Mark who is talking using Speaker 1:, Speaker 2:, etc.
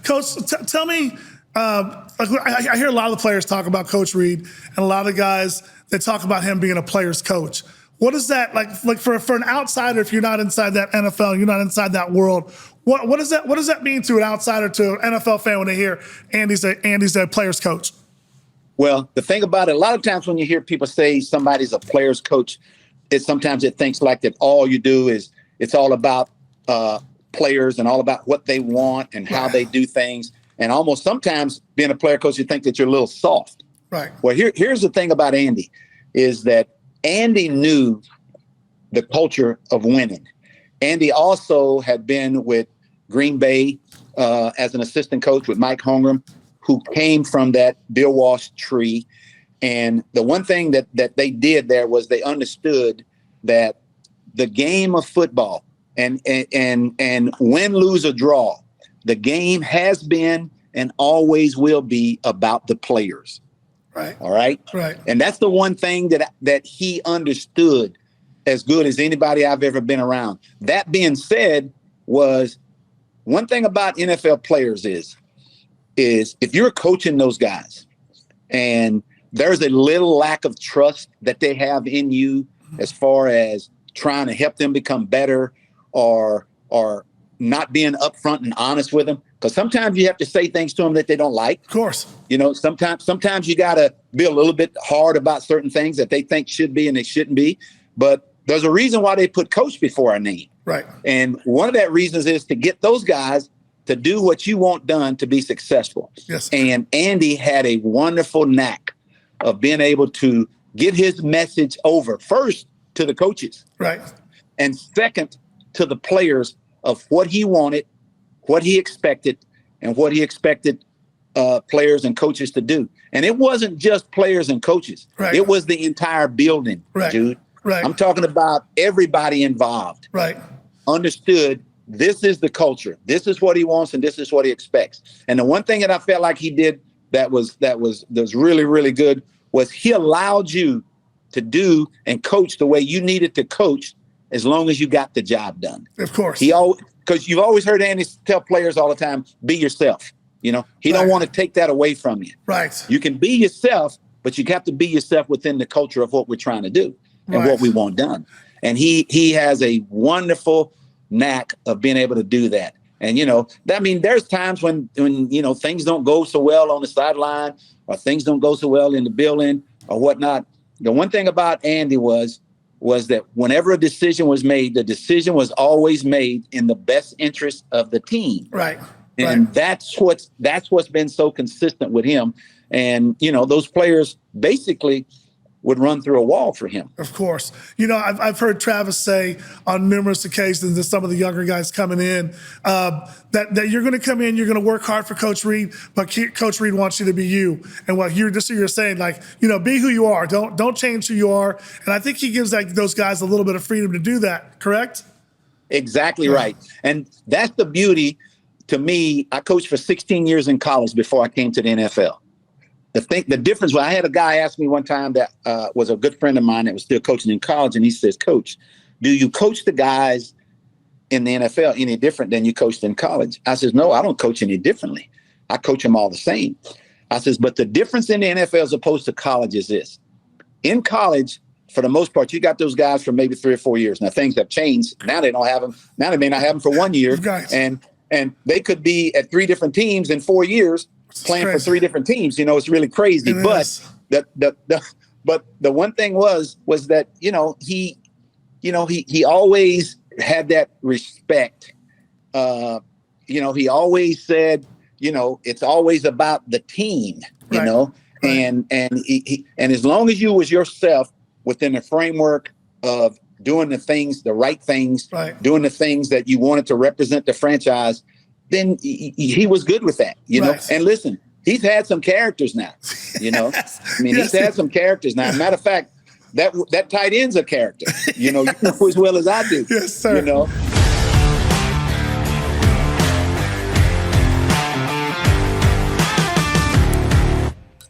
Speaker 1: Coach, tell me, I hear a lot of the players talk about Coach Reid, and a lot of guys that talk about him being a player's coach. What is that like for an outsider? If you're not inside that NFL, you're not inside that world. What does that mean to an outsider, to an NFL fan, when they hear Andy's a player's coach?
Speaker 2: Well, the thing about it, a lot of times when you hear people say somebody's a player's coach, sometimes it thinks like that all you do is it's all about players and all about what they want and how they do things. And almost sometimes being a player coach, you think that you're a little soft.
Speaker 1: Right.
Speaker 2: Well, here's the thing about Andy is that Andy knew the culture of winning. Andy also had been with Green Bay as an assistant coach with Mike Holmgren, who came from that Bill Walsh tree. And the one thing that they did there was they understood that the game of football and win, lose, or draw, the game has been and always will be about the players.
Speaker 1: Right.
Speaker 2: All right.
Speaker 1: Right.
Speaker 2: And that's the one thing that he understood as good as anybody I've ever been around. That being said, was one thing about NFL players is if you're coaching those guys and there's a little lack of trust that they have in you as far as trying to help them become better or not being upfront and honest with them, because sometimes you have to say things to them that they don't like.
Speaker 1: Of course.
Speaker 2: You know, sometimes you got to be a little bit hard about certain things that they think should be and they shouldn't be. But there's a reason why they put coach before a name.
Speaker 1: Right.
Speaker 2: And one of that reasons is to get those guys to do what you want done to be successful.
Speaker 1: Yes.
Speaker 2: And Andy had a wonderful knack of being able to get his message over first to the coaches.
Speaker 1: Right.
Speaker 2: And second to the players of what he wanted, what he expected, and what he expected players and coaches to do. And it wasn't just players and coaches.
Speaker 1: Right.
Speaker 2: It was the entire building,
Speaker 1: right.
Speaker 2: dude.
Speaker 1: Right.
Speaker 2: I'm talking about everybody involved.
Speaker 1: Right.
Speaker 2: Understood this is the culture. This is what he wants and this is what he expects. And the one thing that I felt like he did that was really, really good was he allowed you to do and coach the way you needed to coach as long as you got the job done.
Speaker 1: Of course.
Speaker 2: Because you've always heard Andy tell players all the time, be yourself. You know, he don't want to take that away from you.
Speaker 1: Right.
Speaker 2: You can be yourself, but you have to be yourself within the culture of what we're trying to do and what we want done. And he has a wonderful knack of being able to do that. And, you know, I mean, there's times when, you know, things don't go so well on the sideline or things don't go so well in the building or whatnot. The one thing about Andy was that whenever a decision was made, the decision was always made in the best interest of the team.
Speaker 1: Right.
Speaker 2: And that's what's been so consistent with him. And, you know, those players basically would run through a wall for him.
Speaker 1: Of course. You know, I've heard Travis say on numerous occasions to some of the younger guys coming in that you're going to come in, you're going to work hard for Coach Reid, but Coach Reid wants you to be you. And what you're saying, like, you know, be who you are. Don't change who you are. And I think he gives those guys a little bit of freedom to do that. Correct?
Speaker 2: Exactly right. And that's the beauty. To me, I coached for 16 years in college before I came to the NFL. The difference, I had a guy ask me one time that was a good friend of mine that was still coaching in college, and he says, Coach, do you coach the guys in the NFL any different than you coached in college? I says, no, I don't coach any differently. I coach them all the same. I says, but the difference in the NFL as opposed to college is this. In college, for the most part, you got those guys for maybe 3 or 4 years. Now, things have changed. Now they don't have them. Now they may not have them for 1 year. And they could be at 3 different teams in 4 years playing for 3 different teams. You know, it's really crazy. But the one thing was that, you know, he always had that respect. You know, he always said, you know, it's always about the team, you know, and as long as you was yourself within the framework of doing the right things, doing the things that you wanted to represent the franchise, then he was good with that, you know. And listen, he's had some characters now, you know. I mean, he's had some characters now. Matter of fact, that tight end's a character, you know as well as I do.
Speaker 1: Yes, sir.
Speaker 2: You know.